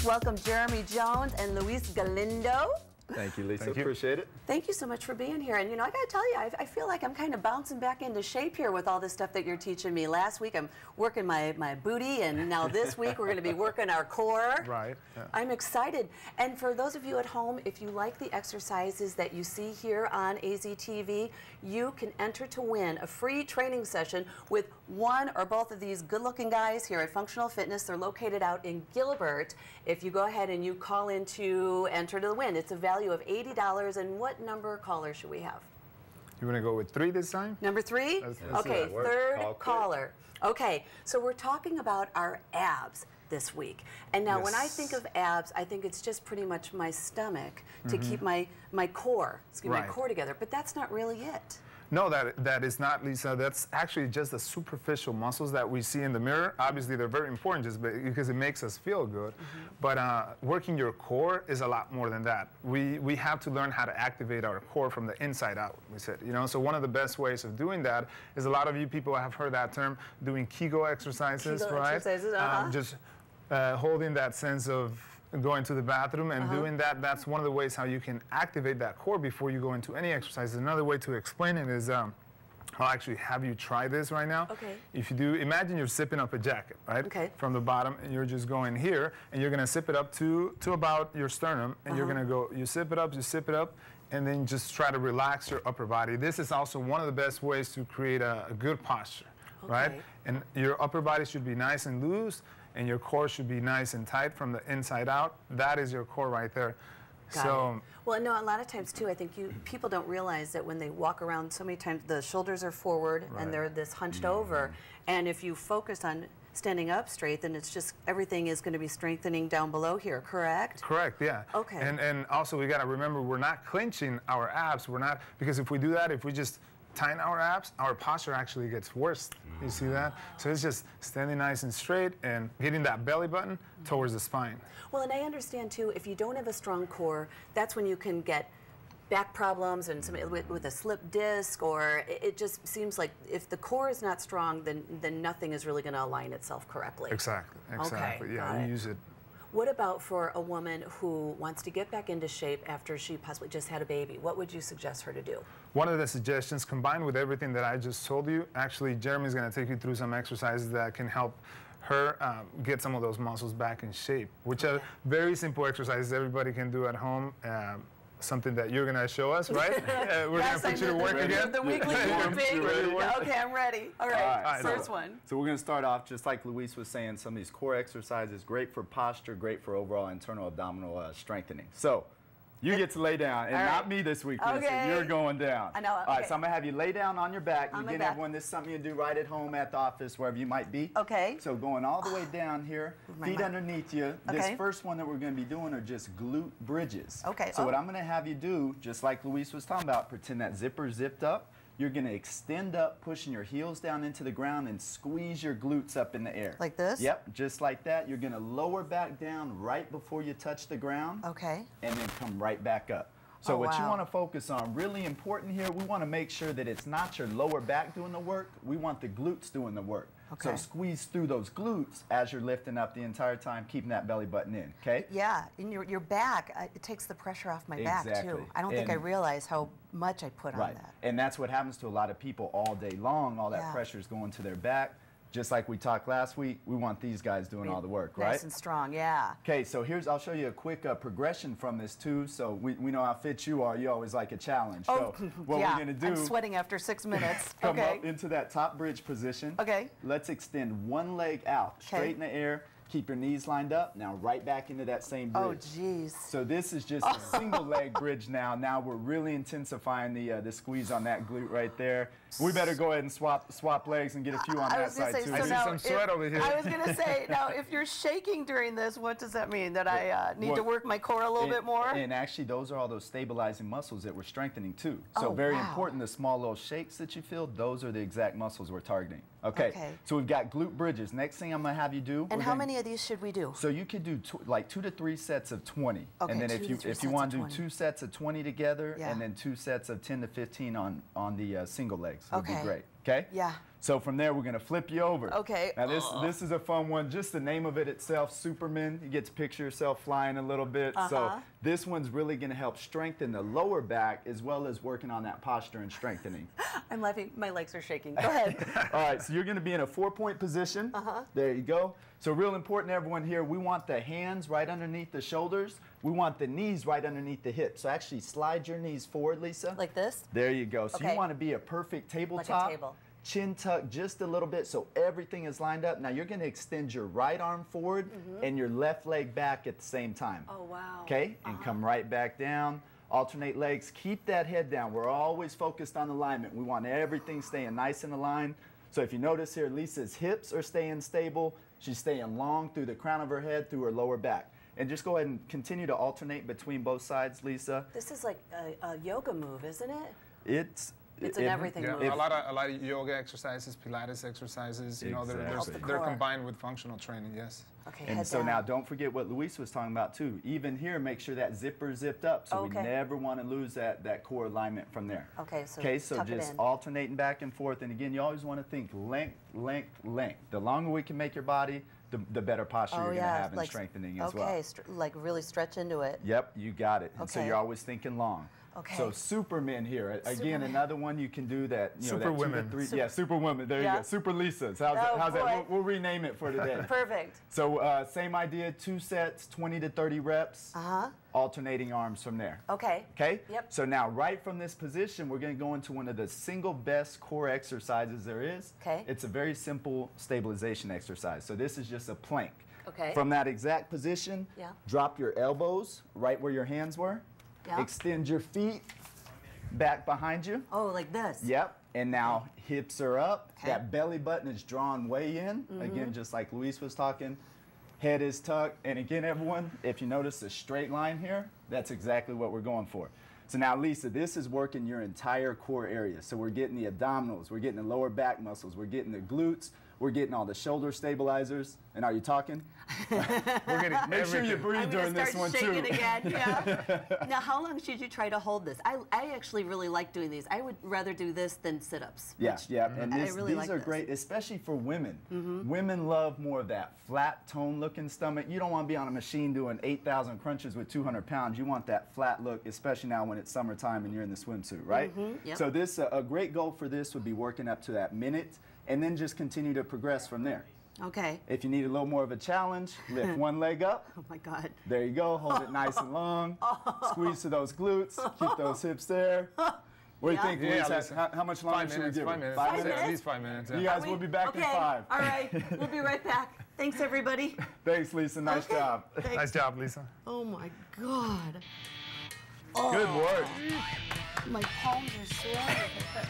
Welcome Jeremy Jones and Luis Galindo. Thank you, Lisa. Thank you. Appreciate it. Thank you so much for being here. And you know, I got to tell you, I feel like I'm kind of bouncing back into shape here with all this stuff that you're teaching me. Last week I'm working my booty, and now this week we're going to be working our core. Right. Yeah. I'm excited. And for those of you at home, if you like the exercises that you see here on AZTV, you can enter to win a free training session with one or both of these good-looking guys here at Functional Fitness. They're located out in Gilbert. If you go ahead and you call in to enter to win, it's a value of $80. And what number caller should we have? You want to go with 3 this time? Number 3? Let's Okay, see that work. third Call quick. caller. Okay, so we're talking about our abs this week. And now when I Yes. think of abs, I think it's just pretty much my stomach to keep my core, my Right. core together. But that's not really it. No, that is not, Lisa. That's actually just the superficial muscles that we see in the mirror. Obviously, they're very important just because it makes us feel good. But working your core is a lot more than that. We have to learn how to activate our core from the inside out, we said. You know, so one of the best ways of doing that is, a lot of you people have heard that term, doing Kegel exercises, Kegel right? exercises, Just holding that sense of going to the bathroom and doing that. That's one of the ways how you can activate that core before you go into any exercises. Another way to explain it is, I'll actually have you try this right now. Okay. If you do, imagine you're zipping up a jacket, right? Okay. From the bottom, and you're just going here, and you're gonna zip it up to about your sternum, and you're gonna go, you zip it up, and then just try to relax your upper body. This is also one of the best ways to create a good posture, right? Okay. And your upper body should be nice and loose, and your core should be nice and tight from the inside out. That is your core right there. Got it. Well, no, a lot of times too, I think people don't realize that when they walk around, so many times the shoulders are forward and they're this hunched over. And if you focus on standing up straight, then it's just everything is going to be strengthening down below here, correct? Correct, yeah. Okay. And also we got to remember, we're not clenching our abs. We're not, because if we do that, if we just tighten our abs, our posture actually gets worse. You see that? So it's just standing nice and straight and getting that belly button towards the spine. Well, and I understand too, if you don't have a strong core, that's when you can get back problems and some with a slip disc, or it just seems like if the core is not strong, then nothing is really going to align itself correctly. Exactly. Okay, Yeah, got we it. use it. What about for a woman who wants to get back into shape after she possibly just had a baby? What would you suggest her to do? One of the suggestions, combined with everything that I just told you, actually Jeremy's going to take you through some exercises that can help her get some of those muscles back in shape, which are very simple exercises everybody can do at home. Something that you're going to show us, right? We're going to put you to work again. The weekly grouping. Okay, I'm ready. All right, first one. So we're going to start off, just like Luis was saying, some of these core exercises, great for posture, great for overall internal abdominal strengthening. So you get to lay down, and not me this week, Lisa. Okay. You're going down. I know, All right, okay. so I'm going to have you lay down on your back. On my Again, back. everyone, this is something you do right at home, at the office, wherever you might be. Okay. So going all the way down here, my feet mic. underneath you. Okay. This first one that we're going to be doing are just glute bridges. Okay. So what I'm going to have you do, just like Luis was talking about, pretend that zipper zipped up. You're going to extend up, pushing your heels down into the ground and squeeze your glutes up in the air. Like this? Yep, just like that. You're going to lower back down right before you touch the ground. Okay. And then come right back up. So Oh, what you wow. want to focus on, really important here, we want to make sure that it's not your lower back doing the work. We want the glutes doing the work. Okay. So squeeze through those glutes as you're lifting up the entire time, keeping that belly button in, okay? Yeah, and your back, it takes the pressure off my back Exactly. too. I don't think I And- realize how much I put on Right. that. And that's what happens to a lot of people all day long. All that Yeah. pressure is going to their back. Just like we talked last week, we want these guys doing all the work, right? Nice and strong, yeah. Okay, so I'll show you a quick progression from this too. So we know how fit you are. You always like a challenge. Oh, so what yeah. we're gonna do, I'm sweating after 6 minutes. come Okay. up into that top bridge position. Okay. Let's extend one leg out, straight in the air. Keep your knees lined up. Now right back into that same bridge. Oh, geez. So this is just a single leg bridge now. Now we're really intensifying the squeeze on that glute right there. We better go ahead and swap legs and get a few on I that was gonna side say, too. I so see now some sweat over here. I was going to say, now, if you're shaking during this, what does that mean? That I need to work my core a little bit more? And actually, those are all those stabilizing muscles that we're strengthening too. So Oh, very wow. important, the small little shakes that you feel, those are the exact muscles we're targeting. Okay, Okay. so we've got glute bridges. Next thing I'm gonna have you do. And how many of these should we do? So you could do like 2 to 3 sets of 20. Okay, and then 2 if to you 3 if sets you of want to do 20. 2 sets of 20 together, Yeah. and then 2 sets of 10 to 15 on the single legs, would Okay. be great. Okay? Yeah. So from there, we're going to flip you over. Okay. Now this is a fun one. Just the name of it itself, Superman. You get to picture yourself flying a little bit. So this one's really going to help strengthen the lower back as well as working on that posture and strengthening. I'm laughing. My legs are shaking. Go ahead. All right, so you're going to be in a 4-point position. There you go. So real important, everyone here, we want the hands right underneath the shoulders. We want the knees right underneath the hips. So actually slide your knees forward, Lisa. Like this? There you go. So Okay. you want to be a perfect tabletop. Like a table. Chin tuck just a little bit so everything is lined up. Now you're going to extend your right arm forward and your left leg back at the same time. Oh, wow. Okay? And come right back down. Alternate legs. Keep that head down. We're always focused on alignment. We want everything staying nice and aligned. So if you notice here, Lisa's hips are staying stable. She's staying long through the crown of her head, through her lower back. And just go ahead and continue to alternate between both sides, Lisa. This is like a yoga move, isn't it? It's an everything Yeah, move. a lot of yoga exercises, Pilates exercises. You know, Exactly. they're Core. combined with functional training. Yes. Okay, And head so down. now don't forget what Luis was talking about too. Even here, make sure that zipper's zipped up. So Okay. we never want to lose that core alignment from there. Okay, so so tuck it just in. alternating back and forth. And again, you always want to think length, length, length. The longer we can make your body, the better posture you're going to have and strengthening as well. Okay, like really stretch into it. Yep, you got it. And so Okay. you're always thinking long. Okay. So Superman here. Again, Superman. another one you can do that. You know, that 2 to Superwomen. 3 yeah, Superwoman. There you Yeah. go. Super Lisa's. How's Oh, that? boy. We'll rename it for today. Perfect. So same idea, 2 sets, 20 to 30 reps, alternating arms from there. Okay. Okay? Yep. So now right from this position, we're going to go into one of the single best core exercises there is. Okay. It's a very simple stabilization exercise. So this is just a plank. Okay. From that exact position, Yeah. drop your elbows right where your hands were. Yeah. Extend your feet back behind you. Oh, like this. Yep. And now hips are up. Okay. That belly button is drawn way in. Again, just like Luis was talking. Head is tucked. And again, everyone, if you notice a straight line here, that's exactly what we're going for. So now, Lisa, this is working your entire core area. So we're getting the abdominals, we're getting the lower back muscles, we're getting the glutes, we're getting all the shoulder stabilizers. And are you talking? We're getting Make sure you everything. breathe I'm during gonna this one start shaking too. again. Yeah. Now, how long should you try to hold this? I actually really like doing these. I would rather do this than sit-ups. Yeah, which yeah, and I this, really these like are this. great, especially for women. Women love more of that flat tone-looking stomach. You don't want to be on a machine doing 8,000 crunches with 200 pounds. You want that flat look, especially now when it's summertime and you're in the swimsuit, right? Yep. So this, a great goal for this would be working up to that minute, and then just continue to progress from there. Okay. If you need a little more of a challenge, lift one leg up. Oh my God. There you go. Hold it nice and long. Squeeze to those glutes. Keep those hips there. What do you think, Yeah, Luis? listen. How much longer 5 should we minutes. give 5 it? minutes. 5 At minutes? least 5 minutes. Yeah. You guys will be back okay. in 5. All right. We'll be right back. Thanks, everybody. Thanks, Lisa. Nice Okay. job. Thanks. Nice job, Lisa. Oh my God. Good work. My palms are sweating.